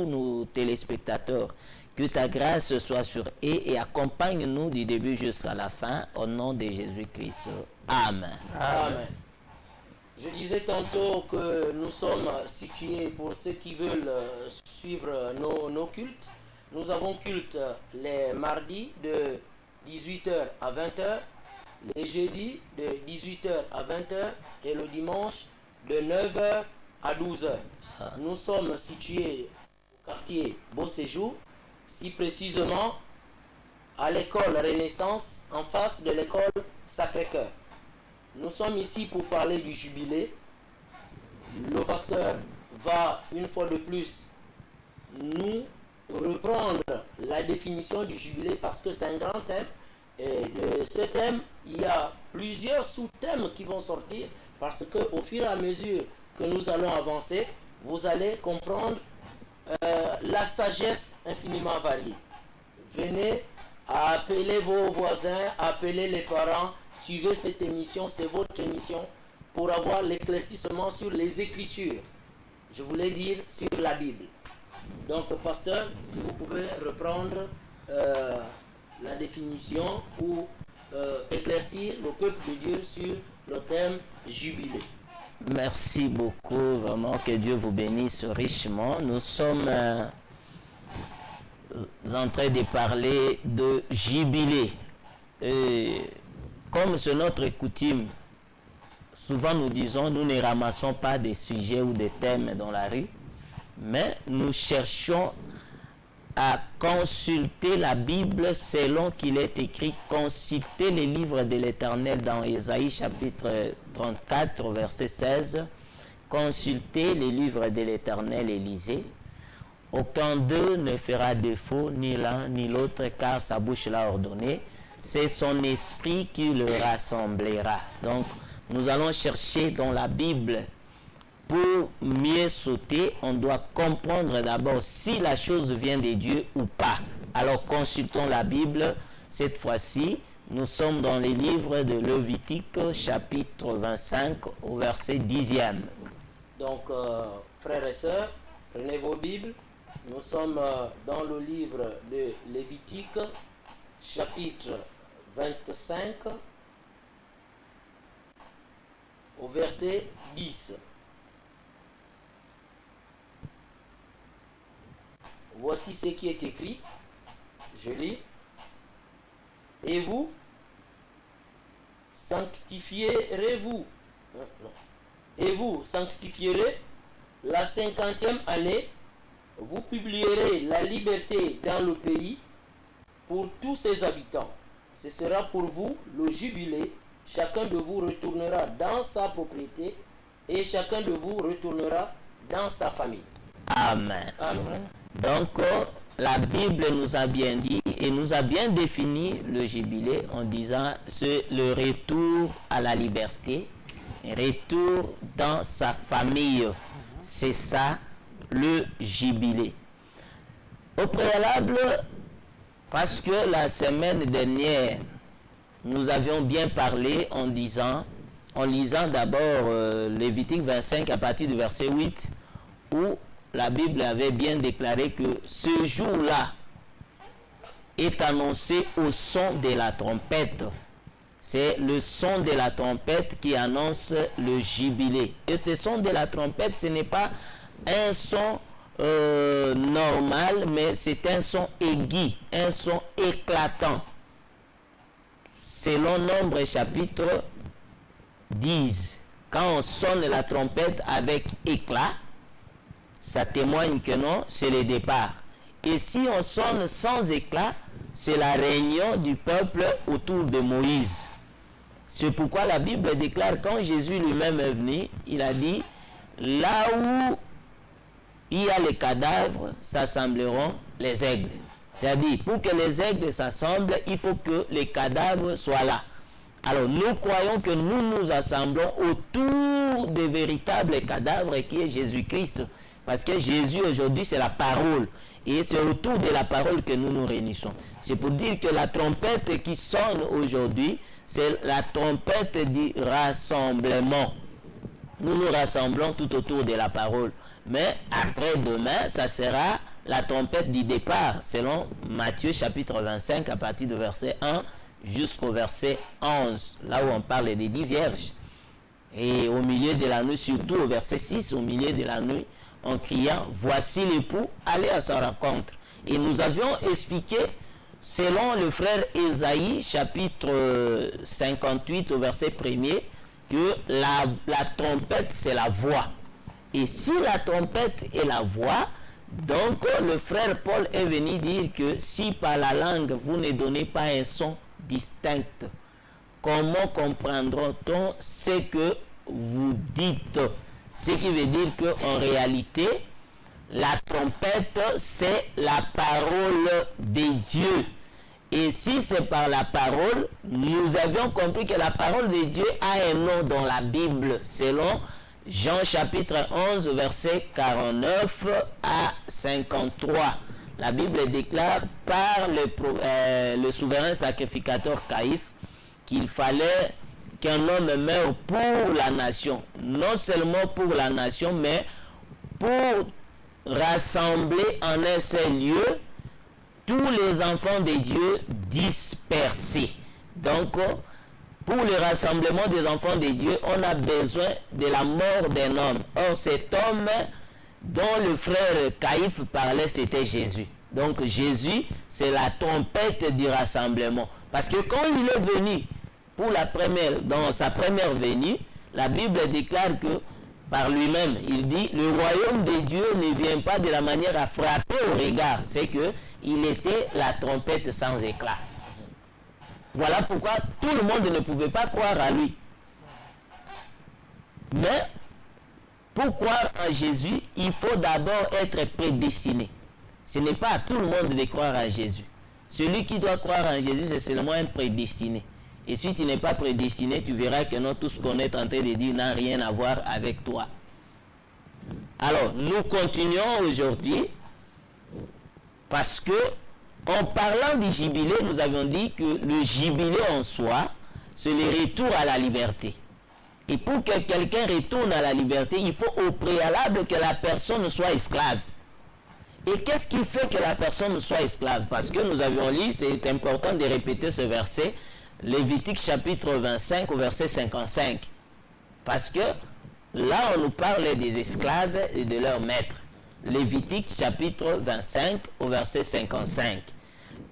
nos téléspectateurs. Que ta grâce soit sur eux et accompagne-nous du début jusqu'à la fin, au nom de Jésus-Christ. Amen. Amen. Je disais tantôt que nous sommes situés, pour ceux qui veulent suivre nos cultes, nous avons culte les mardis de 18h à 20h, les jeudis de 18h à 20h et le dimanche de 9h à 12h. Nous sommes situés au quartier Beau Séjour, si précisément à l'école Renaissance, en face de l'école Sacré-Cœur. Nous sommes ici pour parler du jubilé. Le pasteur va une fois de plus nous reprendre la définition du jubilé parce que c'est un grand thème. Et de ce thème, il y a plusieurs sous-thèmes qui vont sortir parce qu'au fur et à mesure que nous allons avancer, vous allez comprendre la sagesse infiniment variée. Venez appeler vos voisins, appeler les parents, suivez cette émission, c'est votre émission pour avoir l'éclaircissement sur les Écritures. Je voulais dire sur la Bible. Donc, pasteur, si vous pouvez reprendre la définition ou éclaircir le peuple de Dieu sur le thème jubilé. Merci beaucoup, vraiment que Dieu vous bénisse richement. Nous sommes en train de parler de jubilé. Et comme c'est notre coutume, souvent nous disons, nous ne ramassons pas des sujets ou des thèmes dans la rue, mais nous cherchons à consulter la Bible selon qu'il est écrit. Consultez les livres de l'Éternel dans Ésaïe chapitre 34 verset 16. Consultez les livres de l'Éternel et lisez. Aucun d'eux ne fera défaut, ni l'un ni l'autre, car sa bouche l'a ordonné. C'est son esprit qui le rassemblera. Donc, nous allons chercher dans la Bible. Pour mieux sauter, on doit comprendre d'abord si la chose vient de Dieu ou pas. Alors consultons la Bible. Cette fois-ci, nous sommes dans les livres de Lévitique, chapitre 25, au verset 10e. Donc, frères et sœurs, prenez vos Bibles. Nous sommes dans le livre de Lévitique, chapitre 25, au verset 10. Voici ce qui est écrit. Je lis. Et vous, sanctifierez-vous. Et vous sanctifierez la 50e année. Vous publierez la liberté dans le pays pour tous ses habitants. Ce sera pour vous le jubilé. Chacun de vous retournera dans sa propriété et chacun de vous retournera dans sa famille. Amen. Amen. Donc, la Bible nous a bien dit et nous a bien défini le jubilé en disant c'est le retour à la liberté, retour dans sa famille. C'est ça le jubilé. Au préalable, parce que la semaine dernière, nous avions bien parlé en lisant d'abord Lévitique 25 à partir du verset 8, où la Bible avait bien déclaré que ce jour-là est annoncé au son de la trompette. C'est le son de la trompette qui annonce le jubilé. Et ce son de la trompette, ce n'est pas un son normal, mais c'est un son aigu, un son éclatant. Selon Nombre chapitre 10, quand on sonne la trompette avec éclat, ça témoigne que non, c'est le départ. Et si on sonne sans éclat, c'est la réunion du peuple autour de Moïse. C'est pourquoi la Bible déclare, quand Jésus lui-même est venu, il a dit, là où il y a les cadavres, s'assembleront les aigles. C'est-à-dire, pour que les aigles s'assemblent, il faut que les cadavres soient là. Alors, nous croyons que nous nous assemblons autour des véritables cadavres qui est Jésus-Christ. Parce que Jésus, aujourd'hui, c'est la parole. Et c'est autour de la parole que nous nous réunissons. C'est pour dire que la trompette qui sonne aujourd'hui, c'est la trompette du rassemblement. Nous nous rassemblons tout autour de la parole. Mais après-demain, ça sera la trompette du départ, selon Matthieu chapitre 25, à partir du verset 1 jusqu'au verset 11, là où on parle des 10 vierges. Et au milieu de la nuit, surtout au verset 6, au milieu de la nuit, en criant, voici l'époux, allez à sa rencontre. Et nous avions expliqué, selon le frère Ésaïe, chapitre 58, au verset 1er, que la trompette, c'est la voix. Et si la trompette est la voix, donc le frère Paul est venu dire que si par la langue vous ne donnez pas un son distinct, comment comprendra-t-on ce que vous dites? Ce qui veut dire qu'en réalité, la trompette, c'est la parole de Dieu. Et si c'est par la parole, nous avions compris que la parole de Dieu a un nom dans la Bible, selon Jean chapitre 11, verset 49 à 53. La Bible déclare par le souverain sacrificateur Caïphe qu'il fallait qu'un homme meure pour la nation. Non seulement pour la nation, mais pour rassembler en un seul lieu tous les enfants de Dieu dispersés. Donc, pour le rassemblement des enfants de Dieu, on a besoin de la mort d'un homme. Or, cet homme dont le frère Caïphe parlait, c'était Jésus. Donc, Jésus, c'est la trompette du rassemblement. Parce que quand il est venu, dans sa première venue, la Bible déclare que par lui-même, il dit, le royaume de Dieu ne vient pas de la manière à frapper au regard. C'est que il était la trompette sans éclat. Voilà pourquoi tout le monde ne pouvait pas croire à lui. Mais pour croire en Jésus, il faut d'abord être prédestiné. Ce n'est pas à tout le monde de croire en Jésus. Celui qui doit croire en Jésus, c'est seulement un prédestiné. Et si tu n'es pas prédestiné, tu verras que non, tout ce qu'on est en train de dire n'a rien à voir avec toi. Alors, nous continuons aujourd'hui parce que, en parlant du jubilé, nous avions dit que le jubilé en soi, c'est le retour à la liberté. Et pour que quelqu'un retourne à la liberté, il faut au préalable que la personne soit esclave. Et qu'est-ce qui fait que la personne soit esclave? Parce que nous avions lu, c'est important de répéter ce verset, Lévitique chapitre 25 au verset 55. Parce que là, on nous parle des esclaves et de leurs maîtres. Lévitique chapitre 25 au verset 55.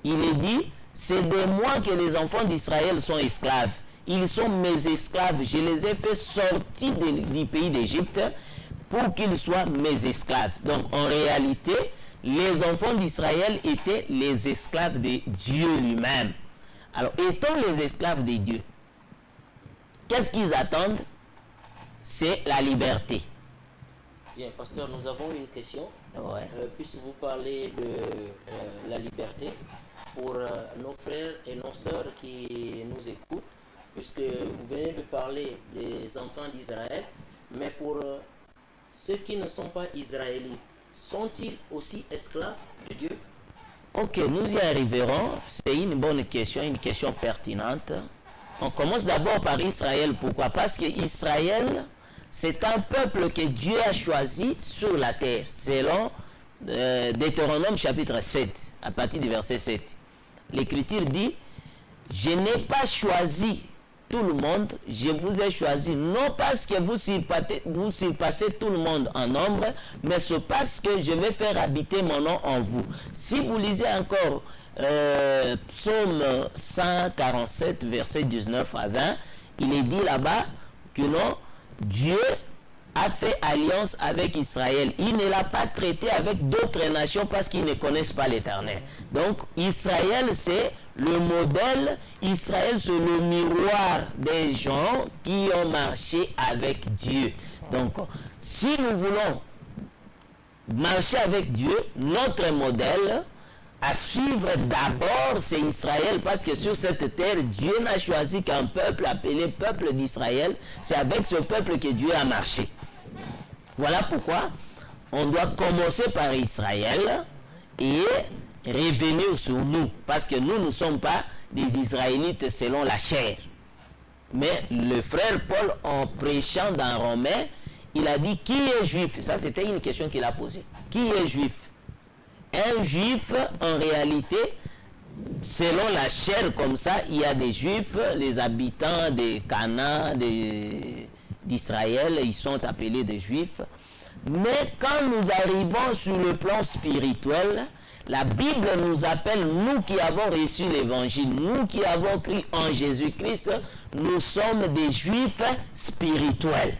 Il est dit, c'est de moi que les enfants d'Israël sont esclaves. Ils sont mes esclaves. Je les ai fait sortir du pays d'Égypte pour qu'ils soient mes esclaves. Donc, en réalité, les enfants d'Israël étaient les esclaves de Dieu lui-même. Alors, étant les esclaves de Dieu, qu'est-ce qu'ils attendent? C'est la liberté. Bien, pasteur, nous avons une question. Ouais. Puisque-vous parler de la liberté pour nos frères et nos sœurs qui nous écoutent, puisque vous venez de parler des enfants d'Israël, mais pour ceux qui ne sont pas israélites, sont-ils aussi esclaves de Dieu? Ok, nous y arriverons. C'est une bonne question, une question pertinente. On commence d'abord par Israël. Pourquoi? Parce que Israël, c'est un peuple que Dieu a choisi sur la terre, selon Deutéronome chapitre 7, à partir du verset 7. L'Écriture dit, je n'ai pas choisi tout le monde, je vous ai choisi, non parce que vous surpassez tout le monde en nombre, mais c'est parce que je vais faire habiter mon nom en vous. Si vous lisez encore Psaume 147, verset 19 à 20, il est dit là-bas que non, Dieu a fait alliance avec Israël. Il ne l'a pas traité avec d'autres nations parce qu'ils ne connaissent pas l'Éternel. Donc Israël, c'est le modèle, Israël, c'est le miroir des gens qui ont marché avec Dieu. Donc, si nous voulons marcher avec Dieu, notre modèle à suivre d'abord, c'est Israël, parce que sur cette terre, Dieu n'a choisi qu'un peuple appelé peuple d'Israël. C'est avec ce peuple que Dieu a marché. Voilà pourquoi on doit commencer par Israël et revenir sur nous, parce que nous ne sommes pas des Israélites selon la chair. Mais le frère Paul, en prêchant dans Romains, il a dit qui est juif? Ça, c'était une question qu'il a posée. Qui est juif? Un juif, en réalité, selon la chair comme ça, il y a des juifs, les habitants de Canaan, d'Israël, ils sont appelés des juifs. Mais quand nous arrivons sur le plan spirituel, la Bible nous appelle, nous qui avons reçu l'évangile, nous qui avons cru en Jésus-Christ, nous sommes des juifs spirituels.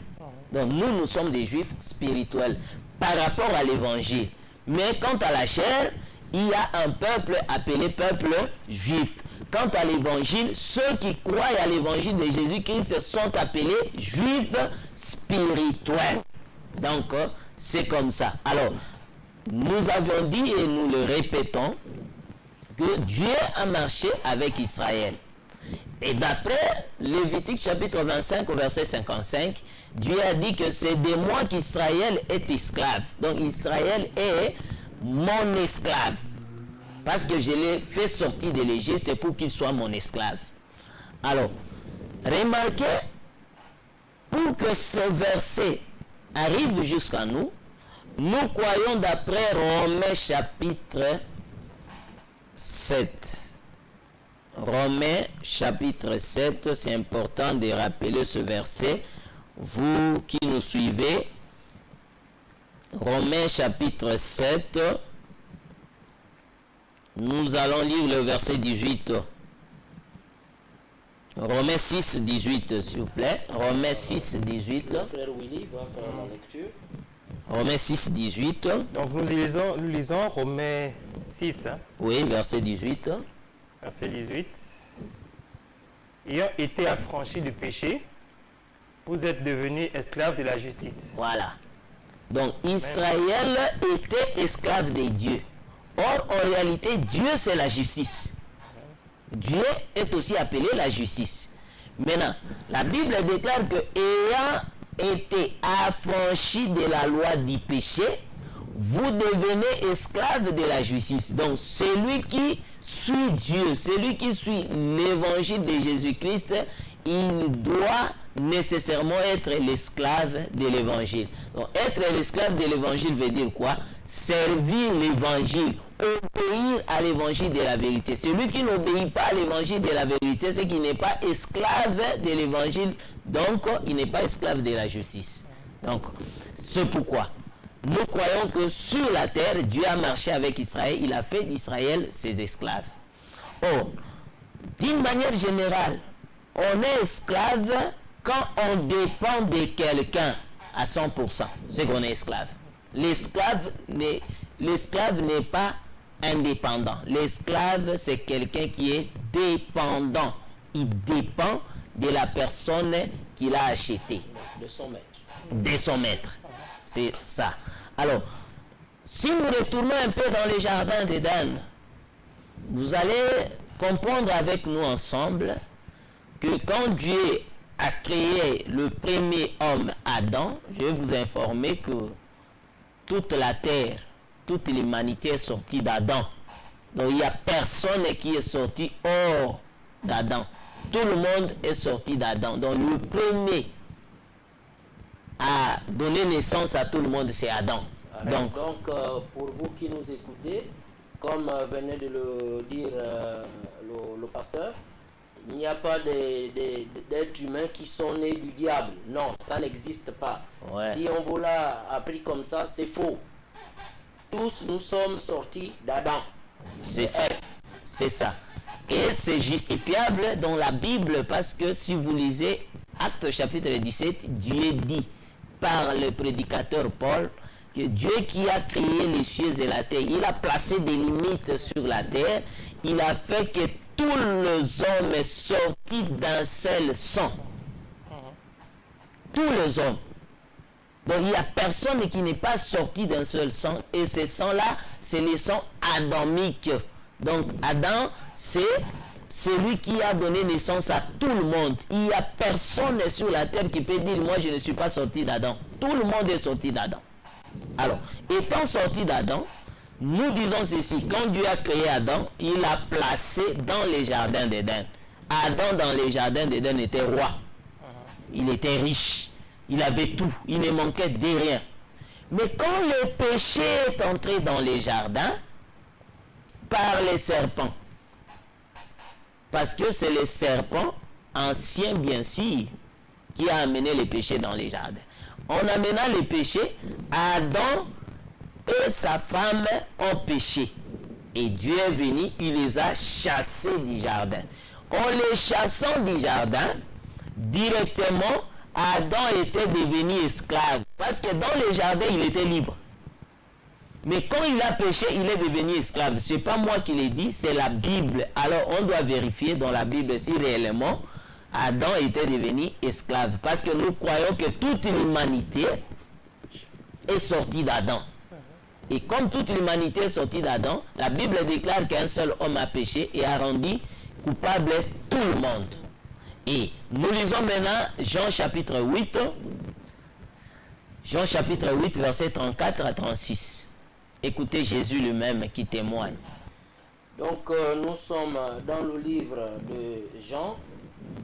Donc nous sommes des juifs spirituels par rapport à l'évangile. Mais quant à la chair, il y a un peuple appelé peuple juif. Quant à l'évangile, ceux qui croient à l'évangile de Jésus-Christ sont appelés juifs spirituels. Donc, c'est comme ça. Alors, nous avions dit et nous le répétons que Dieu a marché avec Israël. Et d'après Lévitique chapitre 25 au verset 55, Dieu a dit que c'est de moi qu'Israël est esclave. Donc Israël est mon esclave. Parce que je l'ai fait sortir de l'Égypte pour qu'il soit mon esclave. Alors, remarquez, pour que ce verset arrive jusqu'à nous, nous croyons d'après Romains chapitre 7. Romains chapitre 7, c'est important de rappeler ce verset. Vous qui nous suivez, Romains chapitre 7, nous allons lire le verset 18. Romains 6, 18, s'il vous plaît. Romains 6, 18. Le frère Willy va faire la lecture. Romains 6, 18. Donc nous lisons Romains 6, Oui, verset 18. verset 18. Ayant été affranchis du péché, vous êtes devenus esclaves de la justice. Voilà. Donc Israël était esclave de Dieu. Or, en réalité, Dieu, c'est la justice. Dieu est aussi appelé la justice. Maintenant, la Bible déclare que ayant été affranchi de la loi du péché, vous devenez esclave de la justice. Donc, celui qui suit Dieu, celui qui suit l'évangile de Jésus-Christ, il doit nécessairement être l'esclave de l'évangile. Donc, être l'esclave de l'évangile veut dire quoi? Servir l'évangile, obéir à l'évangile de la vérité. Celui qui n'obéit pas à l'évangile de la vérité, c'est qu'il n'est pas esclave de l'évangile, donc il n'est pas esclave de la justice. Donc, c'est pourquoi nous croyons que sur la terre, Dieu a marché avec Israël, il a fait d'Israël ses esclaves. Or, d'une manière générale, on est esclave quand on dépend de quelqu'un à 100%. C'est qu'on est esclave. L'esclave n'est pas indépendant. L'esclave, c'est quelqu'un qui est dépendant. Il dépend de la personne qu'il a acheté. De son maître. De son maître. C'est ça. Alors, si nous retournons un peu dans les jardins d'Éden, vous allez comprendre avec nous ensemble que quand Dieu a créé le premier homme, Adam, je vais vous informer que toute la terre, toute l'humanité est sortie d'Adam. Donc il n'y a personne qui est sorti hors d'Adam. Tout le monde est sorti d'Adam. Donc le premier à donner naissance à tout le monde, c'est Adam. Donc, pour vous qui nous écoutez, comme venait de le dire le pasteur, il n'y a pas d'êtres humains qui sont nés du diable. Non, ça n'existe pas. Ouais. Si on vous l'a appris comme ça, c'est faux. Tous nous sommes sortis d'Adam. C'est ça. C'est ça. Et c'est justifiable dans la Bible parce que si vous lisez Actes chapitre 17, Dieu dit par le prédicateur Paul que Dieu qui a créé les cieux et la terre, il a placé des limites sur la terre, il a fait que tous les hommes sortis d'un seul sang. Tous les hommes. Donc il n'y a personne qui n'est pas sorti d'un seul sang. Et ce sang-là, c'est le sang adamique. Donc Adam, c'est celui qui a donné naissance à tout le monde. Il n'y a personne sur la terre qui peut dire, moi je ne suis pas sorti d'Adam. Tout le monde est sorti d'Adam. Alors, étant sorti d'Adam, nous disons ceci, quand Dieu a créé Adam, il l'a placé dans les jardins d'Éden. Adam dans les jardins d'Éden était roi. Il était riche. Il avait tout. Il ne manquait de rien. Mais quand le péché est entré dans les jardins, par les serpents, parce que c'est les serpents anciens, bien sûr, qui a amené le péché dans les jardins. En amenant le péché, Adam et sa femme ont péché. Et Dieu est venu, il les a chassés du jardin. En les chassant du jardin, directement, Adam était devenu esclave. Parce que dans le jardin, il était libre. Mais quand il a péché, il est devenu esclave. Ce n'est pas moi qui l'ai dit, c'est la Bible. Alors on doit vérifier dans la Bible si réellement Adam était devenu esclave. Parce que nous croyons que toute l'humanité est sortie d'Adam. Et comme toute l'humanité est sortie d'Adam, la Bible déclare qu'un seul homme a péché et a rendu coupable tout le monde. Et nous lisons maintenant Jean chapitre 8. Jean chapitre 8, verset 34 à 36. Écoutez Jésus lui-même qui témoigne. Donc nous sommes dans le livre de Jean,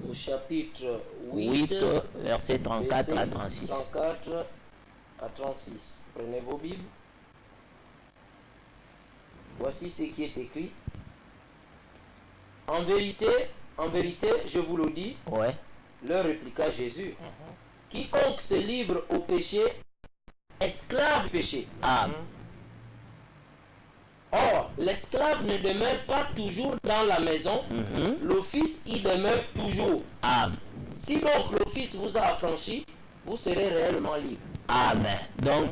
au chapitre 8, verset 34 à 36. 34 à 36. Prenez vos Bibles. Voici ce qui est écrit. En vérité, je vous le dis, Ouais. leur répliqua Jésus, quiconque se livre au péché, esclave du péché. Ah, Or, l'esclave ne demeure pas toujours dans la maison, le Fils y demeure toujours. ah, Si donc le Fils vous a affranchi, vous serez réellement libre. amen. Donc,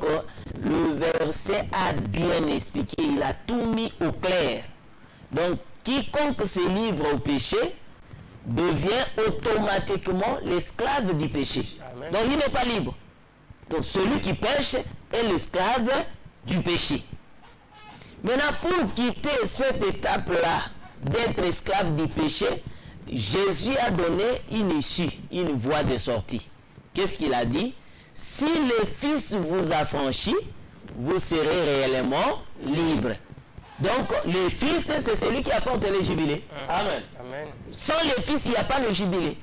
le verset a bien expliqué, il a tout mis au clair. Donc, quiconque se livre au péché devient automatiquement l'esclave du péché. Amen. Donc, il n'est pas libre. Donc, celui qui pêche est l'esclave du péché. Maintenant, pour quitter cette étape-là, d'être esclave du péché, Jésus a donné une issue, une voie de sortie. Qu'est-ce qu'il a dit? Si le Fils vous affranchit, vous serez réellement libre. Donc, le Fils, c'est celui qui apporte le jubilé. Amen. Amen. Sans le Fils, il n'y a pas le jubilé.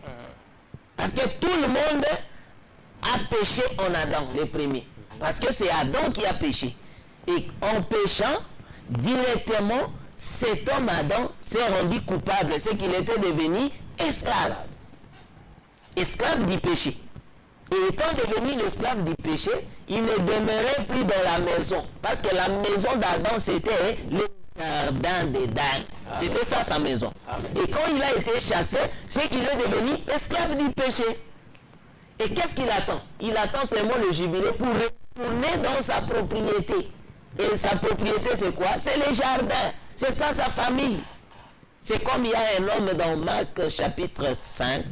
Parce que tout le monde a péché en Adam, le premier. Parce que c'est Adam qui a péché. Et en péchant, directement, cet homme Adam s'est rendu coupable. C'est qu'il était devenu esclave. Esclave du péché. Et étant devenu l'esclave du péché, il ne demeurait plus dans la maison. Parce que la maison d'Adam, c'était le jardin d'Éden. C'était ça sa maison. Et quand il a été chassé, c'est qu'il est devenu esclave du péché. Et qu'est-ce qu'il attend? Il attend seulement le jubilé pour retourner dans sa propriété. Et sa propriété, c'est quoi? C'est les jardins. C'est ça sa famille. C'est comme il y a un homme dans Marc chapitre 5.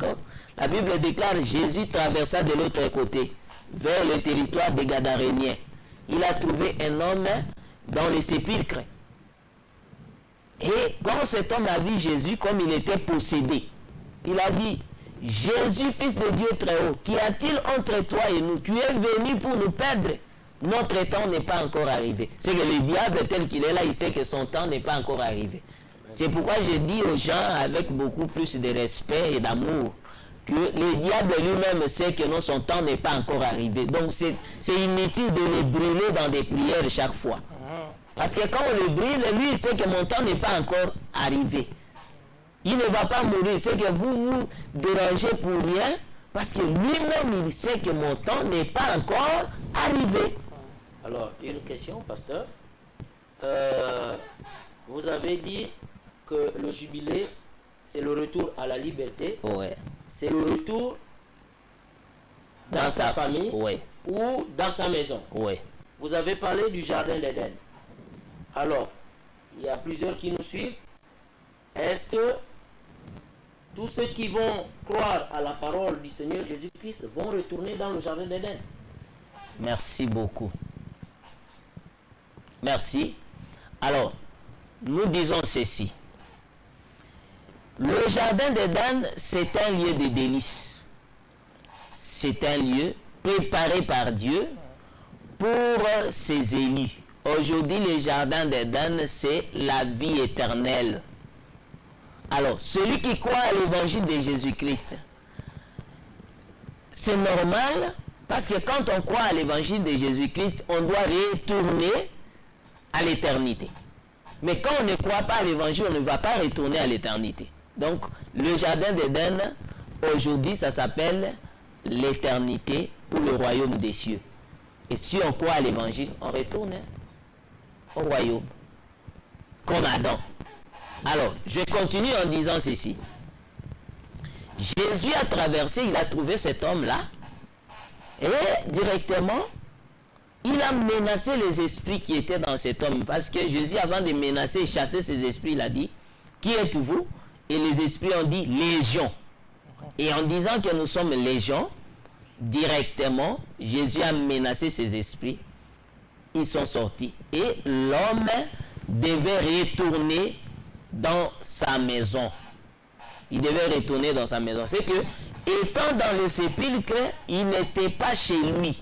La Bible déclare Jésus traversa de l'autre côté, vers le territoire des Gadaréniens. Il a trouvé un homme dans les sépulcres. Et quand cet homme a vu Jésus, comme il était possédé, il a dit, Jésus, fils de Dieu très haut, qu'y a-t-il entre toi et nous? Tu es venu pour nous perdre. Notre temps n'est pas encore arrivé. C'est que le diable, tel qu'il est là, il sait que son temps n'est pas encore arrivé. C'est pourquoi je dis aux gens avec beaucoup plus de respect et d'amour que le diable lui-même sait que non, son temps n'est pas encore arrivé. Donc c'est inutile de le brûler dans des prières chaque fois. Parce que quand on le brûle, lui il sait que mon temps n'est pas encore arrivé. Il ne va pas mourir. C'est que vous vous dérangez pour rien parce que lui-même il sait que mon temps n'est pas encore arrivé. Alors, une question, pasteur. Vous avez dit que le jubilé, c'est le retour à la liberté. Ouais. C'est le retour dans sa famille Ouais. ou dans sa maison. Ouais. Vous avez parlé du jardin d'Éden. Alors, il y a plusieurs qui nous suivent. Est-ce que tous ceux qui vont croire à la parole du Seigneur Jésus-Christ vont retourner dans le jardin d'Éden? Merci beaucoup. Merci. Alors, nous disons ceci. Le jardin d'Éden, c'est un lieu de délices. C'est un lieu préparé par Dieu pour ses élus. Aujourd'hui, le jardin d'Éden, c'est la vie éternelle. Alors, celui qui croit à l'évangile de Jésus-Christ, c'est normal Parce que quand on croit à l'évangile de Jésus-Christ, on doit retourner à l'éternité. Mais quand on ne croit pas à l'évangile, on ne va pas retourner à l'éternité. Donc, le jardin d'Éden, aujourd'hui, ça s'appelle l'éternité ou le royaume des cieux. Et si on croit à l'évangile, on retourne au royaume. Comme Adam. Alors, je continue en disant ceci. Jésus a traversé, il a trouvé cet homme-là, et directement, il a menacé les esprits qui étaient dans cet homme. Parce que Jésus, avant de menacer et chasser ces esprits, il a dit, qui êtes-vous? Et les esprits ont dit, légion. Et en disant que nous sommes légion, directement, Jésus a menacé ces esprits. Ils sont sortis. Et l'homme devait retourner dans sa maison. Il devait retourner dans sa maison. C'est que, étant dans le sépulcre, il n'était pas chez lui.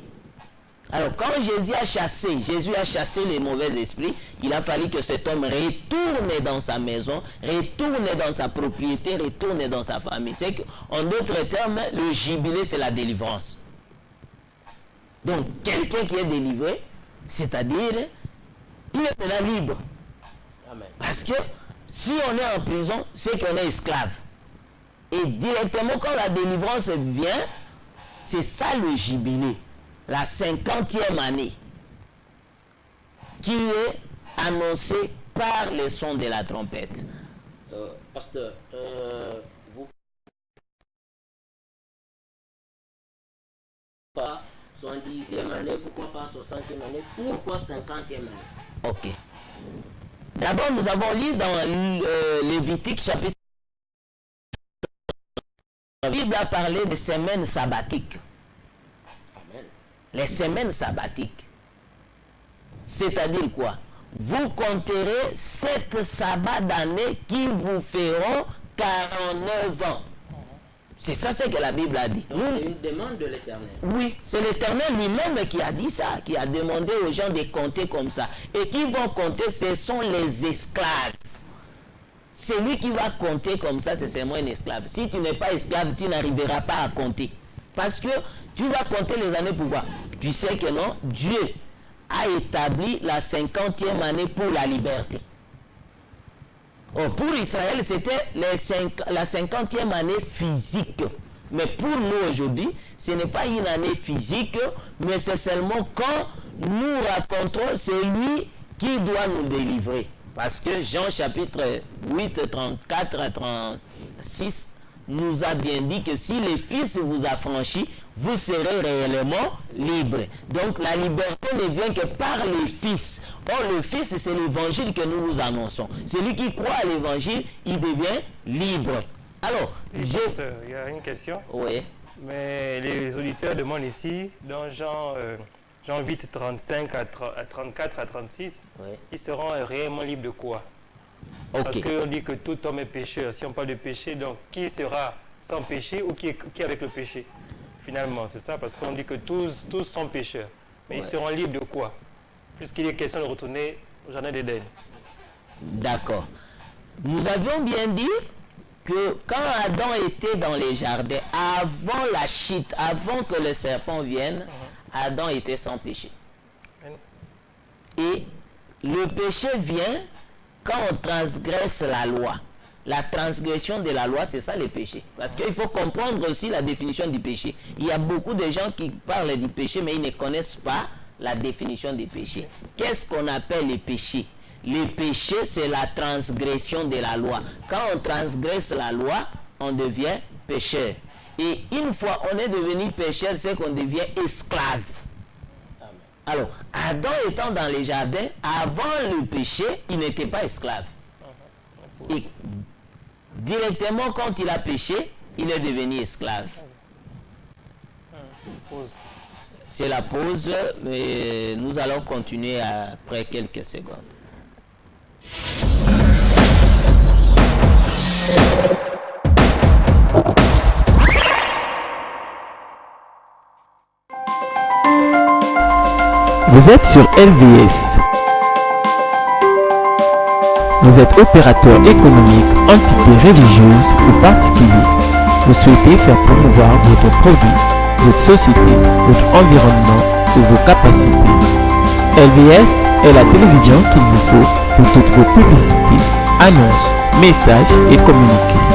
Alors, quand Jésus a chassé les mauvais esprits, il a fallu que cet homme retourne dans sa maison, retourne dans sa propriété, retourne dans sa famille. C'est qu'en d'autres termes, le jubilé, c'est la délivrance. Donc, quelqu'un qui est délivré, c'est-à-dire, il est maintenant libre. Amen. Parce que si on est en prison, c'est qu'on est esclave. Et directement, quand la délivrance vient, c'est ça le jubilé. La 50e année qui est annoncée par le son de la trompette. Pasteur, vous pas 70e année, pourquoi pas 60e année, pourquoi 50e année? Ok. D'abord, nous avons lu dans Lévitique chapitre. La Bible a parlé des semaines sabbatiques. Les semaines sabbatiques. C'est-à-dire quoi? Vous compterez 7 sabbats d'année qui vous feront 49 ans. C'est ça ce que la Bible a dit. Donc c'est une demande de l'Éternel. Oui, c'est l'Éternel lui-même qui a dit ça, qui a demandé aux gens de compter comme ça. Et qui vont compter, ce sont les esclaves. Celui qui va compter comme ça, c'est seulement un esclave. Si tu n'es pas esclave, tu n'arriveras pas à compter. Parce que tu vas compter les années pour voir. Tu sais que non, Dieu a établi la 50e année pour la liberté. Oh, pour Israël, c'était la 50e année physique. Mais pour nous aujourd'hui, ce n'est pas une année physique, mais c'est seulement quand nous racontons celui qui doit nous délivrer. Parce que Jean chapitre 8, 34 à 36 nous a bien dit que si le Fils vous affranchit, vous serez réellement libre. Donc la liberté ne vient que par le Fils. Or le Fils, c'est l'évangile que nous vous annonçons. Celui qui croit à l'évangile, il devient libre. Alors, il y a une question. Oui. Mais les auditeurs demandent ici, dans Jean 8, 35 à 34 à 36, Oui. Ils seront réellement libres de quoi? Ok. Parce qu'on dit que tout homme est pécheur. Si on parle de péché, donc qui sera sans péché ou qui est avec le péché? Finalement, c'est ça, parce qu'on dit que tous sont pécheurs. Mais Ouais. Ils seront libres de quoi? Puisqu'il est question de retourner au jardin d'Éden. D'accord. Nous avions bien dit que quand Adam était dans les jardins, avant la chute, avant que le serpent vienne, Adam était sans péché. Et le péché vient quand on transgresse la loi. La transgression de la loi, c'est ça le péché. Parce qu'il faut comprendre aussi la définition du péché. Il y a beaucoup de gens qui parlent du péché, mais ils ne connaissent pas la définition du péché. Qu'est-ce qu'on appelle le péché? Le péché, c'est la transgression de la loi. Quand on transgresse la loi, on devient pécheur. Et une fois on est devenu pécheur, c'est qu'on devient esclave. Alors, Adam étant dans les jardins, avant le péché, il n'était pas esclave. Et directement, quand il a péché, il est devenu esclave. C'est la pause, mais nous allons continuer après quelques secondes. Vous êtes sur LVS. Vous êtes opérateur économique, entité religieuse ou particulier. Vous souhaitez faire promouvoir votre produit, votre société, votre environnement ou vos capacités. LVS est la télévision qu'il vous faut pour toutes vos publicités, annonces, messages et communiqués.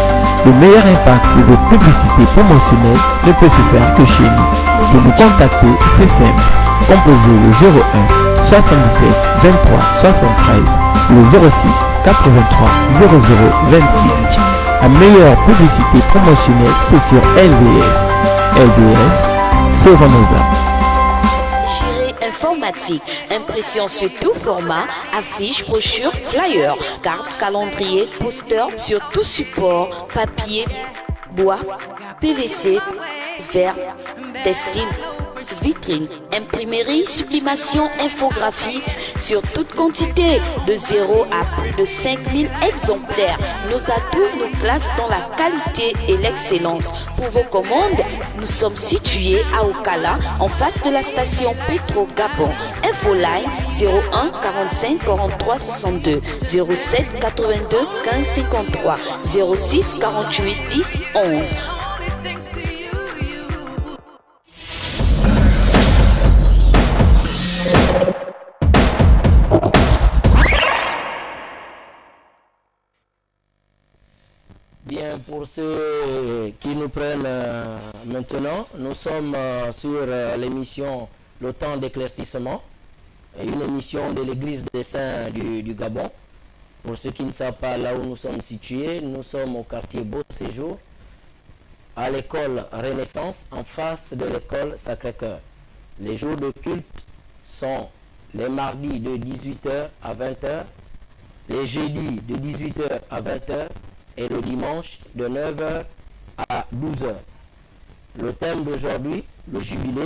Le meilleur impact pour vos publicités promotionnelles ne peut se faire que chez nous. Pour nous contacter, c'est simple. Composez le 01 77 23 73 ou le 06 83 00 26. La meilleure publicité promotionnelle, c'est sur LVS. LVS, sauvons nos âmes. Informatique, impression sur tout format, affiches, brochures, flyers, cartes, calendrier, posters sur tout support, papier, bois, PVC, verre, textile, vitrine, imprimerie, sublimation, infographie sur toute quantité de 0 à plus de 5000 exemplaires. Nos atouts nous classent dans la qualité et l'excellence. Pour vos commandes, nous sommes situés à Okala, en face de la station Petro Gabon. Infoline 01 45 43 62 07 82 15 53 06 48 10 11. Bien, pour ceux qui nous prennent maintenant, nous sommes sur l'émission Le Temps d'éclaircissement, une émission de l'Église des Saints du Gabon. Pour ceux qui ne savent pas là où nous sommes situés, nous sommes au quartier Beau Séjour, à l'école Renaissance, en face de l'école Sacré-Cœur. Les jours de culte sont les mardis de 18h à 20h, les jeudis de 18h à 20h, et le dimanche de 9h à 12h. Le thème d'aujourd'hui, le jubilé.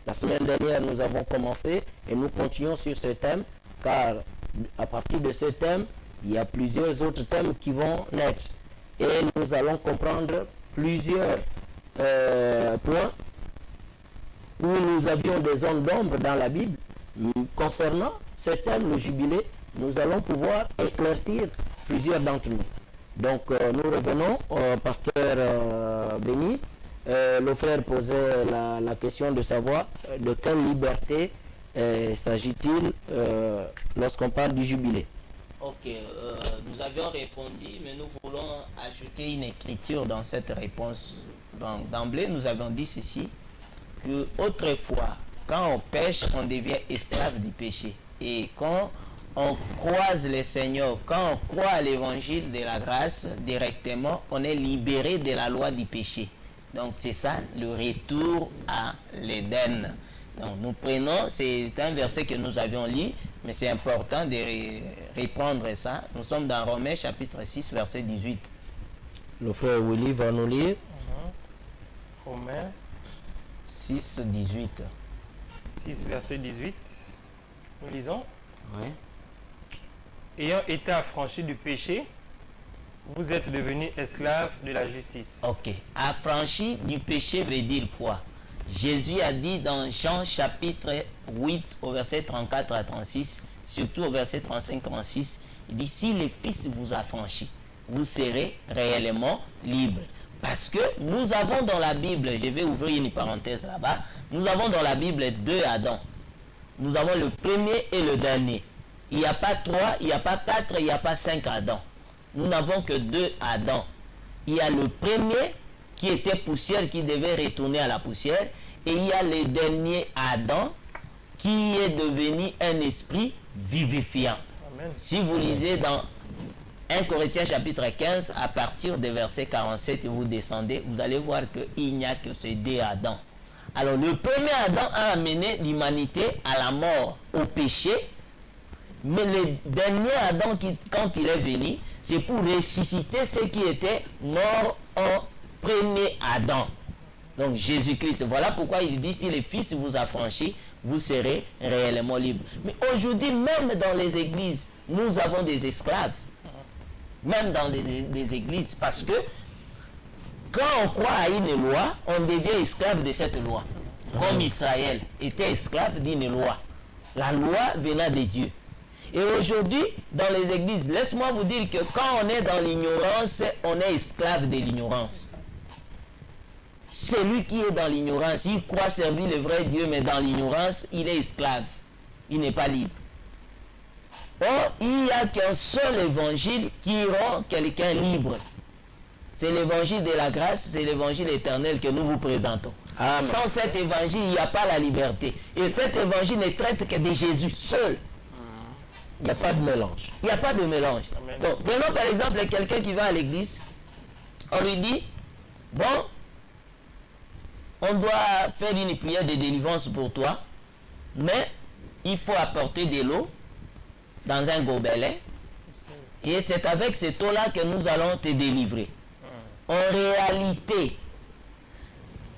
La semaine dernière, nous avons commencé et nous continuons sur ce thème, car à partir de ce thème, il y a plusieurs autres thèmes qui vont naître. Et nous allons comprendre plusieurs points où nous avions des zones d'ombre dans la Bible. Concernant ce thème, le jubilé, nous allons pouvoir éclaircir plusieurs d'entre nous. Donc nous revenons au pasteur Béni. Le frère posait la question de savoir de quelle liberté s'agit-il lorsqu'on parle du jubilé. Ok, nous avions répondu, mais nous voulons ajouter une écriture dans cette réponse. Donc d'emblée, nous avons dit ceci, que autrefois, quand on pêche, on devient esclave du péché. Et quand on croise le Seigneur, quand on croit à l'évangile de la grâce, directement, on est libéré de la loi du péché. Donc c'est ça, le retour à l'Éden. Donc nous prenons, c'est un verset que nous avions lu, mais c'est important de reprendre ça. Nous sommes dans Romains chapitre 6, verset 18. Le frère Willy va nous lire. Romains 6, 18. 6, verset 18. Nous lisons. Oui. Ayant été affranchis du péché, vous êtes devenus esclaves de la justice. Ok. Affranchi du péché veut dire quoi? Jésus a dit dans Jean chapitre 8 au verset 34 à 36, surtout au verset 35-36, il dit si le Fils vous affranchit, vous serez réellement libres. Parce que nous avons dans la Bible, je vais ouvrir une parenthèse là-bas, nous avons dans la Bible 2 Adams. Nous avons le premier et le dernier. Il n'y a pas 3, il n'y a pas 4, il n'y a pas 5 Adams. Nous n'avons que 2 Adams. Il y a le premier qui était poussière, qui devait retourner à la poussière. Et il y a le dernier Adam qui est devenu un esprit vivifiant. Amen. Si vous lisez dans 1 Corinthiens chapitre 15, à partir du verset 47, et vous descendez, vous allez voir qu'il n'y a que ces 2 Adams. Alors le premier Adam a amené l'humanité à la mort, au péché. Mais le dernier Adam, quand il est venu, c'est pour ressusciter ceux qui étaient morts en premier Adam. Donc Jésus-Christ, voilà pourquoi il dit, si le Fils vous affranchit, vous serez réellement libre. Mais aujourd'hui, même dans les églises, nous avons des esclaves. Même dans des églises, parce que quand on croit à une loi, on devient esclave de cette loi. Comme Israël était esclave d'une loi. La loi venant de Dieu. Et aujourd'hui, dans les églises, laisse-moi vous dire que quand on est dans l'ignorance, on est esclave de l'ignorance. Celui qui est dans l'ignorance, il croit servir le vrai Dieu, mais dans l'ignorance, il est esclave. Il n'est pas libre. Or, il n'y a qu'un seul évangile qui rend quelqu'un libre. C'est l'évangile de la grâce, c'est l'évangile éternel que nous vous présentons. Amen. Sans cet évangile, il n'y a pas la liberté. Et cet évangile ne traite que de Jésus seul. Il n'y a pas de mélange. Il n'y a pas de mélange. Donc, prenons par exemple quelqu'un qui va à l'église. On lui dit, bon, on doit faire une prière de délivrance pour toi, mais il faut apporter de l'eau dans un gobelet. Et c'est avec cette eau-là que nous allons te délivrer. En réalité,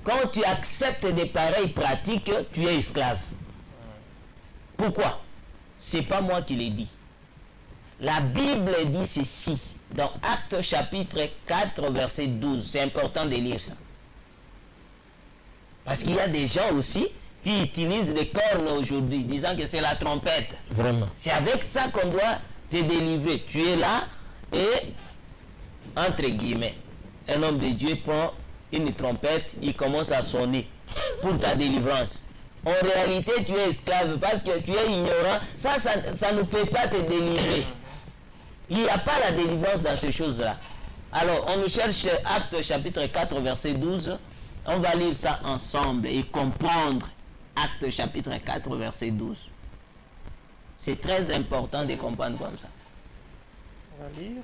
quand tu acceptes des pareilles pratiques, tu es esclave. Pourquoi? C'est pas moi qui l'ai dit. La Bible dit ceci dans Actes chapitre 4 verset 12. C'est important de lire ça. Parce qu'il y a des gens aussi qui utilisent des cornes aujourd'hui, disant que c'est la trompette. Vraiment. C'est avec ça qu'on doit te délivrer. Tu es là et, entre guillemets, un homme de Dieu prend une trompette, il commence à sonner pour ta délivrance. En réalité, tu es esclave parce que tu es ignorant. Ça ne peut pas te délivrer. Il n'y a pas la délivrance dans ces choses-là. Alors, on nous cherche Actes chapitre 4, verset 12. On va lire ça ensemble et comprendre Actes chapitre 4, verset 12. C'est très important de comprendre comme ça. On va lire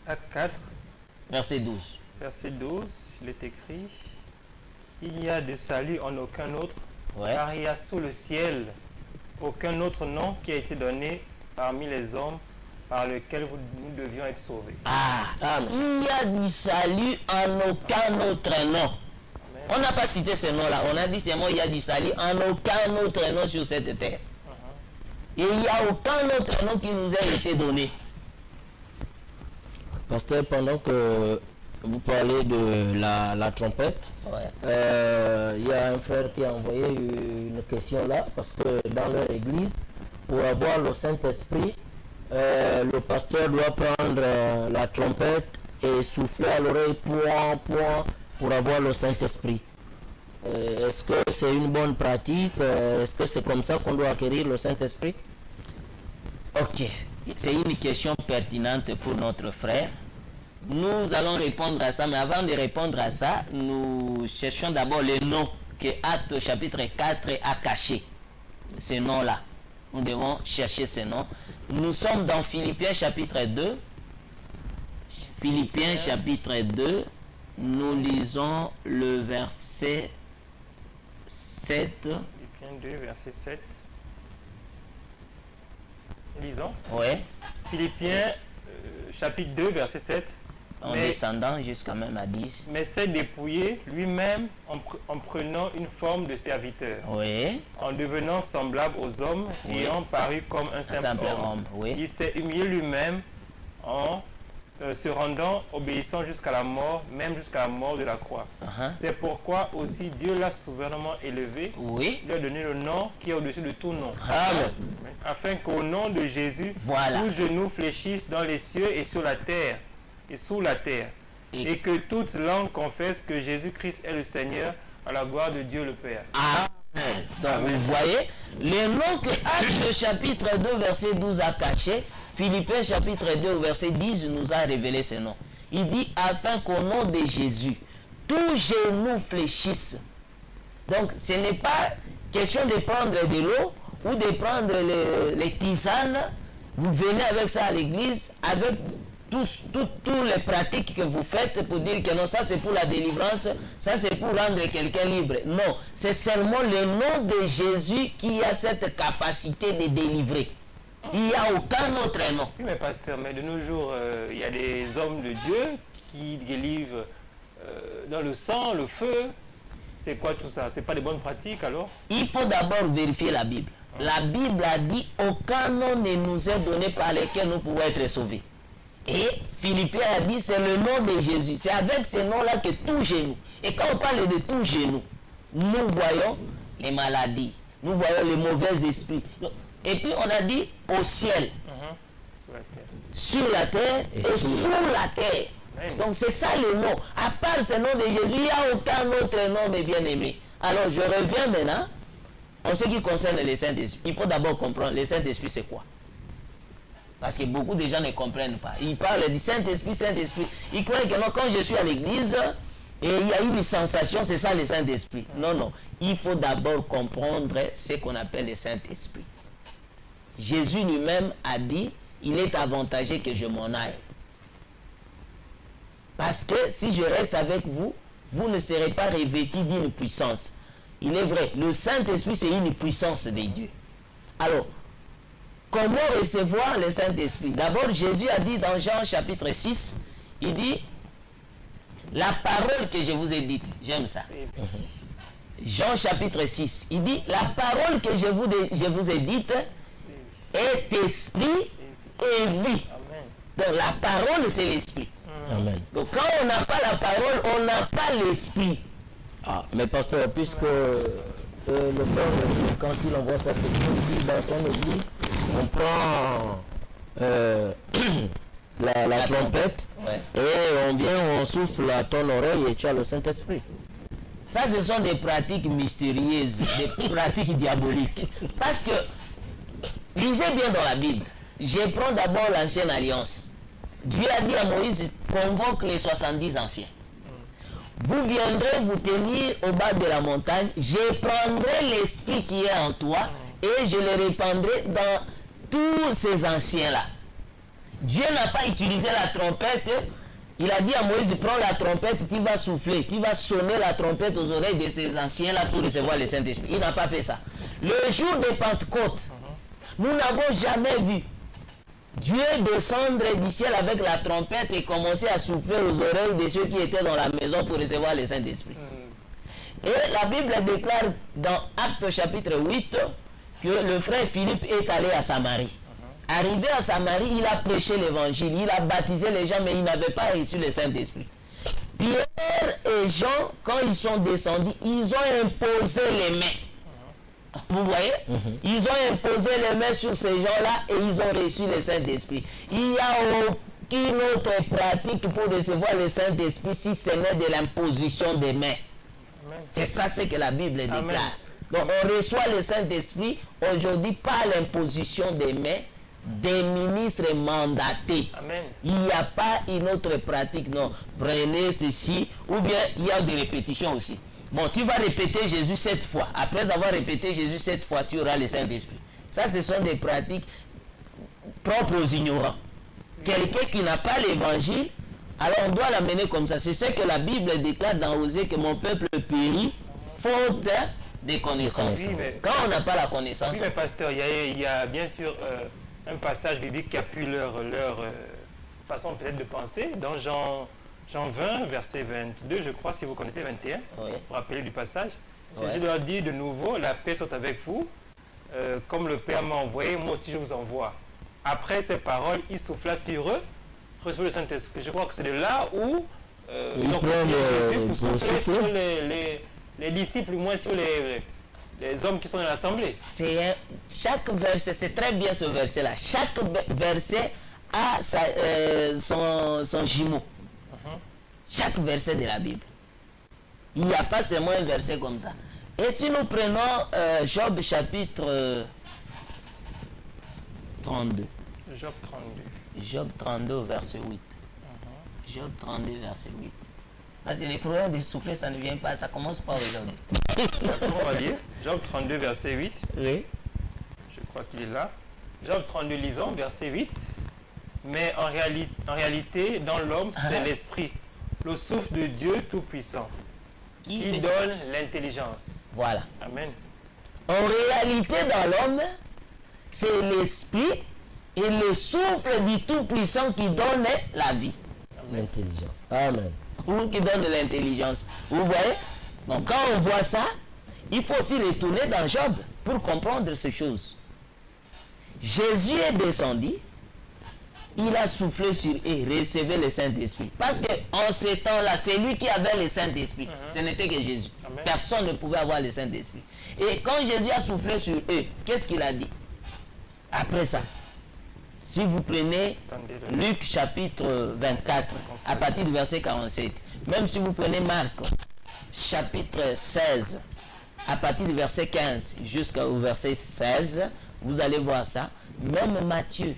Actes 4, verset 12. Verset 12, il est écrit: il n'y a de salut en aucun autre, car il y a sous le ciel aucun autre nom qui a été donné parmi les hommes par lequel nous devions être sauvés. Il y a du salut en aucun autre nom. Amen. On n'a pas cité ce nom-là. On a dit seulement il y a du salut en aucun autre nom sur cette terre. Et il n'y a aucun autre nom qui nous a été donné. Pasteur, pendant que vous parlez de la trompette, il y a un frère qui a envoyé une question là, parce que dans leur église, pour avoir le Saint-Esprit, le pasteur doit prendre la trompette et souffler à l'oreille pour avoir le Saint-Esprit. Est-ce que c'est une bonne pratique? Est-ce que c'est comme ça qu'on doit acquérir le Saint-Esprit? Ok, c'est une question pertinente pour notre frère. Nous allons répondre à ça, mais avant de répondre à ça, nous cherchons d'abord le nom que Actes chapitre 4 a caché. Ce nom-là. Nous devons chercher ce nom. Nous sommes dans Philippiens chapitre 2. Philippiens chapitre 2. Nous lisons le verset 7. Philippiens 2, verset 7. Lisons. Oui. Philippiens chapitre 2, verset 7. En descendant jusqu'à même à 10. Mais s'est dépouillé lui-même en prenant une forme de serviteur. Oui. En devenant semblable aux hommes, ayant paru comme un simple homme. Oui. Il s'est humilié lui-même en se rendant obéissant jusqu'à la mort, même jusqu'à la mort de la croix. C'est pourquoi aussi Dieu l'a souverainement élevé. Oui. Il lui a donné le nom qui est au-dessus de tout nom. Amen. Afin qu'au nom de Jésus, tous genoux fléchissent dans les cieux et sur la terre. Et sous la terre, et que toute langue confesse que Jésus-Christ est le Seigneur, à la gloire de Dieu le Père. Amen. Donc vous voyez, le nom que Actes chapitre 2 verset 12 a caché, Philippiens chapitre 2 verset 10 nous a révélé ce nom. Il dit afin qu'au nom de Jésus, tous genoux fléchissent. Donc ce n'est pas question de prendre de l'eau ou de prendre les tisanes. Vous venez avec ça à l'église, avec toutes les pratiques que vous faites pour dire que non, ça c'est pour la délivrance, ça c'est pour rendre quelqu'un libre. Non, c'est seulement le nom de Jésus qui a cette capacité de délivrer. Il n'y a aucun autre nom. Oui, mais pasteur, mais de nos jours, il y a des hommes de Dieu qui délivrent dans le sang, le feu. C'est quoi tout ça? C'est pas des bonnes pratiques alors? Il faut d'abord vérifier la Bible. La Bible a dit aucun nom ne nous est donné par lequel nous pouvons être sauvés. Et Philippiens a dit c'est le nom de Jésus. C'est avec ce nom-là que tout genou. Et quand on parle de tout genou, nous voyons les maladies, nous voyons les mauvais esprits. Et puis on a dit au ciel, sur la terre et sous la terre. Donc c'est ça le nom. À part ce nom de Jésus, il n'y a aucun autre nom, mes bien-aimés. Alors je reviens maintenant en ce qui concerne le Saint-Esprit. Il faut d'abord comprendre, le Saint-Esprit c'est quoi? Parce que beaucoup de gens ne comprennent pas. Ils parlent du Saint-Esprit, Saint-Esprit. Ils croient que non, quand je suis à l'église, et il y a eu une sensation, c'est ça le Saint-Esprit. Non, non. Il faut d'abord comprendre ce qu'on appelle le Saint-Esprit. Jésus lui-même a dit, il est avantageux que je m'en aille. Parce que si je reste avec vous, vous ne serez pas revêtus d'une puissance. Il est vrai, le Saint-Esprit c'est une puissance de Dieu. Alors, comment recevoir le Saint-Esprit? D'abord, Jésus a dit dans Jean chapitre 6, il dit, la parole que je vous ai dite, j'aime ça. Jean chapitre 6, il dit, la parole que je vous ai dite est esprit et vie. Donc la parole c'est l'esprit. Amen. Donc quand on n'a pas la parole, on n'a pas l'esprit. Ah, mais pasteur, puisque le frère, quand il envoie sa question, il dit dans son église, on prend la trompette, et on vient, on souffle à ton oreille et tu as le Saint-Esprit. Ça, ce sont des pratiques mystérieuses, des pratiques diaboliques. Parce que, lisez bien dans la Bible, je prends d'abord l'ancienne alliance. Dieu a dit à Moïse, convoque les 70 anciens. Vous viendrez vous tenir au bas de la montagne, je prendrai l'esprit qui est en toi et je le répandrai dans tous ces anciens-là. Dieu n'a pas utilisé la trompette. Il a dit à Moïse, prends la trompette, tu vas souffler, tu vas sonner la trompette aux oreilles de ces anciens-là pour recevoir le Saint-Esprit. Il n'a pas fait ça. Le jour de Pentecôte, nous n'avons jamais vu Dieu descendre du ciel avec la trompette et commencer à souffler aux oreilles de ceux qui étaient dans la maison pour recevoir le Saint-Esprit. Et la Bible déclare dans Actes chapitre 8 que le frère Philippe est allé à Samarie. Arrivé à Samarie, il a prêché l'évangile, il a baptisé les gens, mais il n'avait pas reçu le Saint-Esprit. Pierre et Jean, quand ils sont descendus, ils ont imposé les mains. Vous voyez? Ils ont imposé les mains sur ces gens-là et ils ont reçu le Saint-Esprit. Il n'y a aucune autre pratique pour recevoir le Saint-Esprit si ce n'est de l'imposition des mains. C'est ça ce que la Bible déclare. Donc on reçoit le Saint-Esprit aujourd'hui par l'imposition des mains des ministres mandatés. Amen. Il n'y a pas une autre pratique, non. Prenez ceci, ou bien il y a des répétitions aussi. Bon, tu vas répéter Jésus 7 fois. Après avoir répété Jésus 7 fois, tu auras le Saint-Esprit. Ça, ce sont des pratiques propres aux ignorants. Quelqu'un qui n'a pas l'évangile, alors on doit l'amener comme ça. C'est ce que la Bible déclare dans Osée, que mon peuple périt faute des connaissances. Oui, quand on n'a pas la connaissance. Oui, mais pasteur, il y a bien sûr un passage biblique qui appuie leur façon peut-être de penser. Dans Jean 20, verset 22, je crois, si vous connaissez 21, Oui. vous vous rappelez du passage. Ouais. Jésus leur dit de nouveau, la paix soit avec vous. Comme le Père m'a envoyé, moi aussi je vous envoie. Après ces paroles, il souffla sur eux, recevez le Saint-Esprit. Je crois que c'est de là où donc, Jésus pour souffler sur les disciples, ou moins sur les hommes qui sont dans l'assemblée. Chaque verset, c'est très bien ce verset-là. Chaque verset a son jumeau. Chaque verset de la Bible. Il n'y a pas seulement un verset comme ça. Et si nous prenons Job chapitre 32. Job 32. Job 32 verset 8. Job 32 verset 8. Parce que les problèmes de souffler, ça ne vient pas, ça commence pas aujourd'hui. On va lire. Job 32 verset 8. Oui. Je crois qu'il est là. Job 32, lisons, verset 8. Mais en réalité, dans l'homme, c'est l'esprit, le souffle de Dieu Tout-Puissant, qui donne l'intelligence. Voilà. Amen. En réalité, dans l'homme, c'est l'esprit et le souffle du Tout-Puissant qui donne la vie. L'intelligence. Amen. Ou qui donne de l'intelligence. Vous voyez? Donc quand on voit ça, il faut aussi retourner dans Job pour comprendre ces choses. Jésus est descendu, il a soufflé sur eux, recevez le Saint-Esprit. Parce qu'en ce temps-là, c'est lui qui avait le Saint-Esprit. Ce n'était que Jésus. Amen. Personne ne pouvait avoir le Saint-Esprit. Et quand Jésus a soufflé sur eux, qu'est-ce qu'il a dit? Après ça, Si vous prenez Luc chapitre 24, à partir du verset 47, même si vous prenez Marc chapitre 16, à partir du verset 15 jusqu'au verset 16, vous allez voir ça. Même Matthieu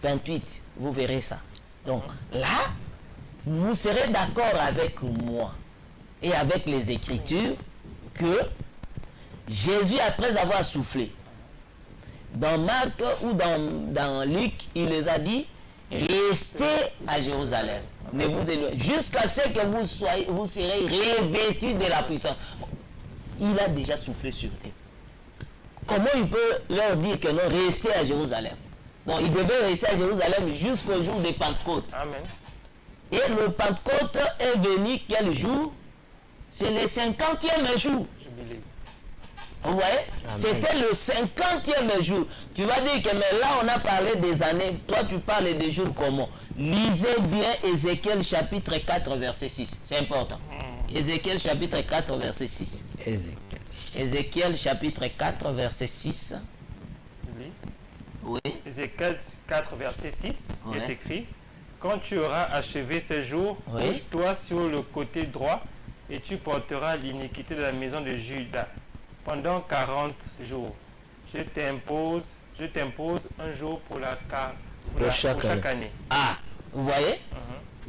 28, vous verrez ça. Donc là, vous serez d'accord avec moi et avec les Écritures que Jésus, après avoir soufflé, dans Marc ou dans Luc, il les a dit, restez à Jérusalem. Ne vous éloignez jusqu'à ce que vous serez revêtus de la puissance. Il a déjà soufflé sur eux. Comment il peut leur dire que non, restez à Jérusalem? Donc il devait rester à Jérusalem jusqu'au jour de Pentecôte. Amen. Et le Pentecôte est venu quel jour? C'est le 50e jour. Jubilé. Vous voyez? C'était le 50e jour. Tu vas dire que mais là on a parlé des années. Toi tu parles des jours comment? Lisez bien Ézéchiel chapitre 4 verset 6. C'est important. Ézéchiel chapitre 4 verset 6. Ézéchiel chapitre 4 verset 6. Oui. Oui. Ézéchiel 4 verset 6, Ouais. il est écrit: quand tu auras achevé ces jours, Oui. couche-toi sur le côté droit et tu porteras l'iniquité de la maison de Juda pendant 40 jours. Je t'impose un jour pour chaque année. Ah, vous voyez?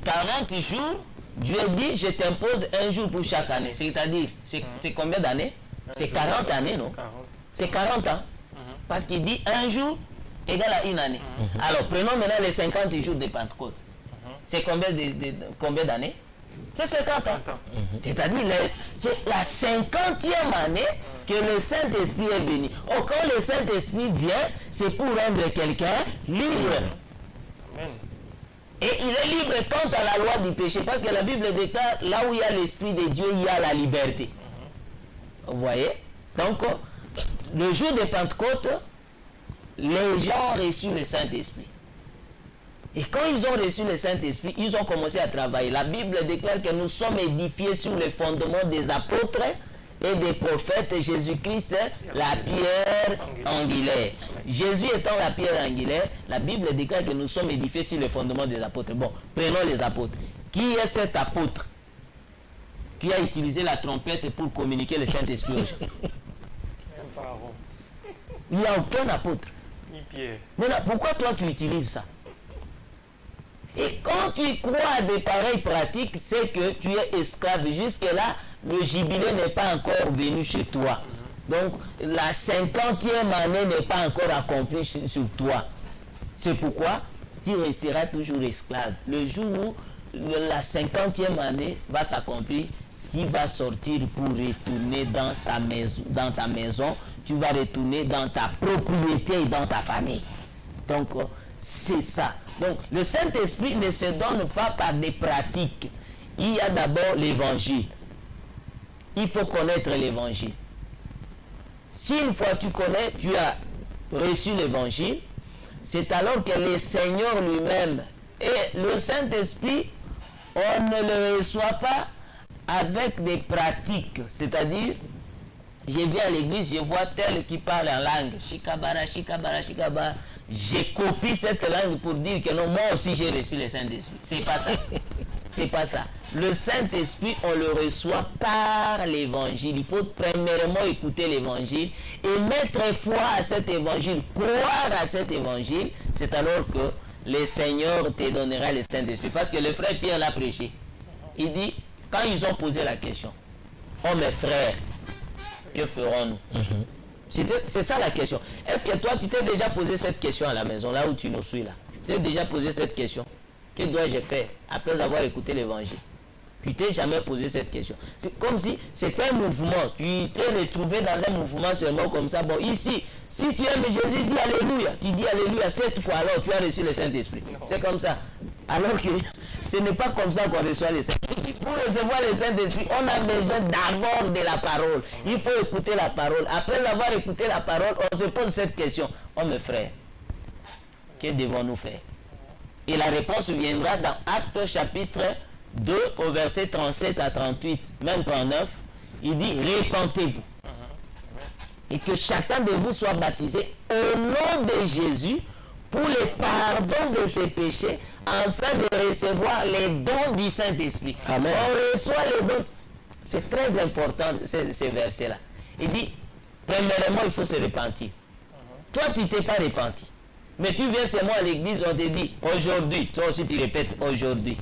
40 jours, Dieu dit je t'impose un jour pour chaque année. C'est-à-dire, c'est combien d'années? C'est 40 années, non? 40. C'est 40 ans. Parce qu'il dit un jour égale à une année. Alors, prenons maintenant les 50 jours de Pentecôte. C'est combien d'années? C'est 50 ans. C'est-à-dire, c'est la 50e année que le Saint-Esprit est venu. Oh, quand le Saint-Esprit vient, c'est pour rendre quelqu'un libre. Amen. Et il est libre quant à la loi du péché. Parce que la Bible déclare, là où il y a l'Esprit de Dieu, il y a la liberté. Vous voyez? Donc, le jour de Pentecôte, les gens ont reçu le Saint-Esprit. Et quand ils ont reçu le Saint-Esprit, ils ont commencé à travailler. La Bible déclare que nous sommes édifiés sur le fondement des apôtres et des prophètes. Jésus-Christ, la pierre angulaire. Jésus étant la pierre angulaire, la Bible déclare que nous sommes édifiés sur le fondement des apôtres. Bon, prenons les apôtres. Qui est cet apôtre qui a utilisé la trompette pour communiquer le Saint-Esprit aux gens? Même pas Aaron, Il n'y a aucun apôtre. ni Pierre. Maintenant, pourquoi toi tu utilises ça? Et quand tu crois à des pareilles pratiques, c'est que tu es esclave. Jusque-là, le jubilé n'est pas encore venu chez toi. Donc, la 50e année n'est pas encore accomplie sur toi. C'est pourquoi tu resteras toujours esclave. Le jour où la 50e année va s'accomplir, tu vas sortir pour retourner dans ta maison, tu vas retourner dans ta propriété et dans ta famille. Donc, c'est ça. Donc, le Saint-Esprit ne se donne pas par des pratiques. Il y a d'abord l'évangile. Il faut connaître l'évangile. Si une fois tu connais, tu as reçu l'évangile, c'est alors que le Seigneur lui-même et le Saint-Esprit, on ne le reçoit pas avec des pratiques. C'est-à-dire, je viens à l'église, je vois tel qui parle en langue. Shikabara, shikabara, shikabara. Je copie cette langue pour dire que non, moi aussi j'ai reçu le Saint-Esprit. C'est pas ça. C'est pas ça. Le Saint-Esprit, on le reçoit par l'évangile. Il faut premièrement écouter l'évangile et mettre foi à cet évangile, croire à cet évangile. C'est alors que le Seigneur te donnera le Saint-Esprit. Parce que le frère Pierre l'a prêché. Il dit, quand ils ont posé la question, oh mes frères, que ferons-nous? C'est ça la question. Est-ce que toi, tu t'es déjà posé cette question à la maison, là où tu nous suis là? Tu t'es déjà posé cette question? Que dois-je faire après avoir écouté l'évangile? Tu t'es jamais posé cette question. C'est comme si c'était un mouvement. Tu t'es retrouvé dans un mouvement seulement comme ça. Bon, ici, si tu aimes Jésus, dis Alléluia. Tu dis Alléluia 7 fois, alors tu as reçu le Saint-Esprit. C'est comme ça. Alors que ce n'est pas comme ça qu'on reçoit le Saint-Esprit. Pour recevoir le Saint-Esprit, on a besoin d'abord de la parole. Il faut écouter la parole. Après avoir écouté la parole, on se pose cette question. Oh mes frères, que devons-nous faire? Et la réponse viendra dans Actes chapitre 2 au verset 37 à 38, même 39. Il dit, repentez-vous. Et que chacun de vous soit baptisé au nom de Jésus pour le pardon de ses péchés, afin de recevoir les dons du Saint-Esprit. Amen. On reçoit les dons. C'est très important, ces versets-là. Il dit, premièrement, il faut se repentir. Toi, tu ne t'es pas repenti. Mais tu viens seulement à l'église, on te dit, aujourd'hui, toi aussi tu répètes aujourd'hui.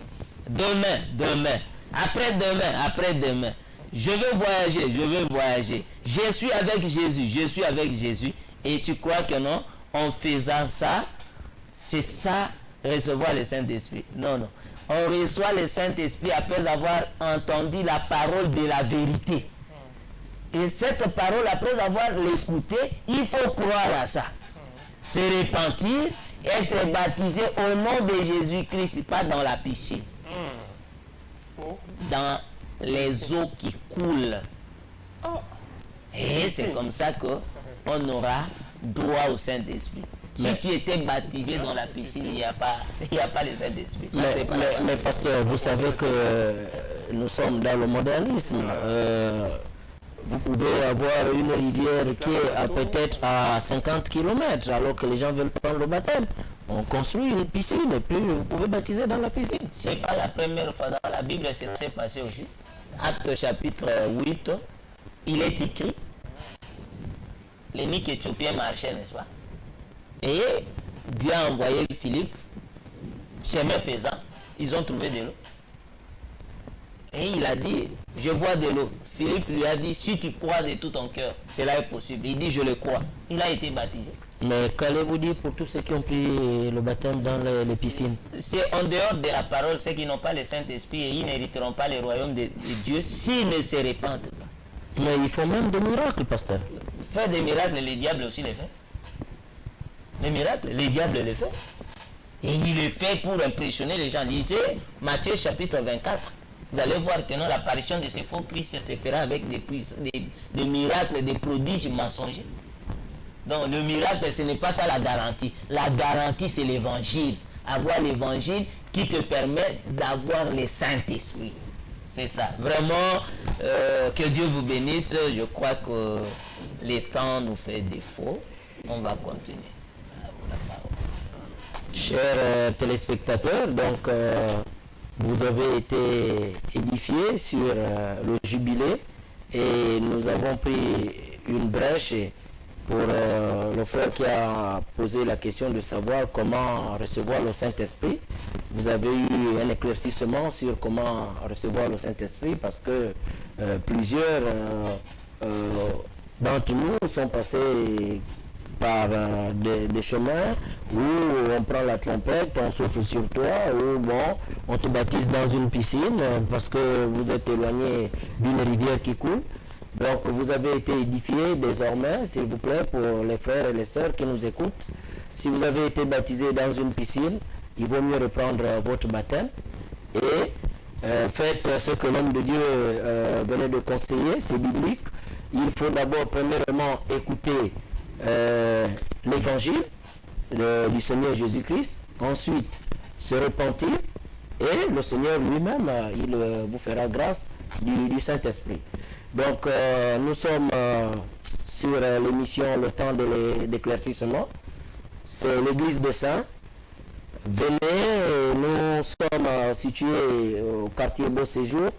Demain, après-demain. Je veux voyager. Je suis avec Jésus. Et tu crois que non, en faisant ça, c'est ça, recevoir le Saint-Esprit. Non. On reçoit le Saint-Esprit après avoir entendu la parole de la vérité. Et cette parole, après avoir l'écouté, il faut croire à ça. Se repentir, être baptisé au nom de Jésus-Christ, pas dans la piscine. Dans les eaux qui coulent. Et c'est comme ça qu'on aura droit au Saint-Esprit. Si tu étais baptisé dans la piscine, il n'y a pas le Saint-Esprit. Mais pasteur, vous savez que nous sommes dans le modernisme. Vous pouvez avoir une rivière qui est peut-être à 50 km alors que les gens veulent prendre le baptême. On construit une piscine et puis vous pouvez baptiser dans la piscine. C'est pas la première fois dans la Bible, c'est passé aussi. Acte chapitre 8, il est écrit, l'eunuque éthiopien marchait, n'est-ce pas? Et Dieu a envoyé Philippe, chemin faisant, ils ont trouvé de l'eau. Et il a dit, je vois de l'eau. Philippe lui a dit, si tu crois de tout ton cœur, cela est possible. Il dit, je le crois. Il a été baptisé. Mais qu'allez-vous dire pour tous ceux qui ont pris le baptême dans les piscines? C'est en dehors de la parole, ceux qui n'ont pas le Saint-Esprit et ils n'hériteront pas le royaume de Dieu s'ils ne se répandent pas. Mais il faut même des miracles, pasteur. Faire des miracles, le diable aussi les fait. Les miracles, le diable les fait. Et il les fait pour impressionner les gens. Lisez Matthieu chapitre 24. Vous allez voir que non, l'apparition de ce faux Christ se fera avec des miracles, des prodiges mensongers. Donc le miracle, ce n'est pas ça la garantie. La garantie, c'est l'évangile. Avoir l'évangile qui te permet d'avoir le Saint-Esprit. C'est ça. Vraiment, que Dieu vous bénisse. Je crois que le temps nous fait défaut. On va continuer. Chers téléspectateurs, donc vous avez été édifiés sur le jubilé et nous avons pris une brèche pour le frère qui a posé la question de savoir comment recevoir le Saint-Esprit. Vous avez eu un éclaircissement sur comment recevoir le Saint-Esprit parce que plusieurs d'entre nous sont passés par des chemins où on prend la trompette, on souffle sur toi, ou bon, on te baptise dans une piscine parce que vous êtes éloigné d'une rivière qui coule. Donc vous avez été édifiés désormais, s'il vous plaît, pour les frères et les sœurs qui nous écoutent. Si vous avez été baptisé dans une piscine, il vaut mieux reprendre votre baptême et faites ce que l'homme de Dieu venait de conseiller, c'est biblique. Il faut d'abord premièrement écouter l'évangile du Seigneur Jésus-Christ, ensuite se repentir et le Seigneur lui-même il vous fera grâce du Saint-Esprit. Donc nous sommes sur l'émission Le Temps de l'éclaircissement. C'est l'église des Saints. Venez, nous sommes situés au quartier Beau Séjour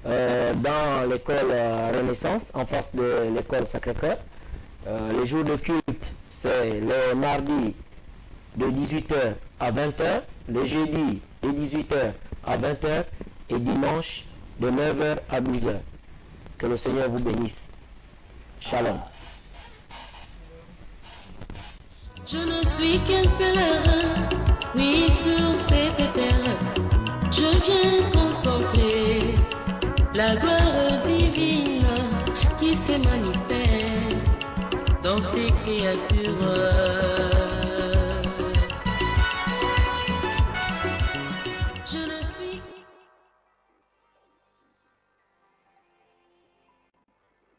dans l'école Renaissance en face de l'école Sacré-Cœur. Les jours de culte, c'est le mardi de 18h à 20h, le jeudi de 18h à 20h et dimanche de 9h à 12h. Que le Seigneur vous bénisse. Shalom. Je ne suis qu'un pèlerin, oui, sur cette terre. Je viens contempler la gloire divine qui se manifeste dans ces créatures.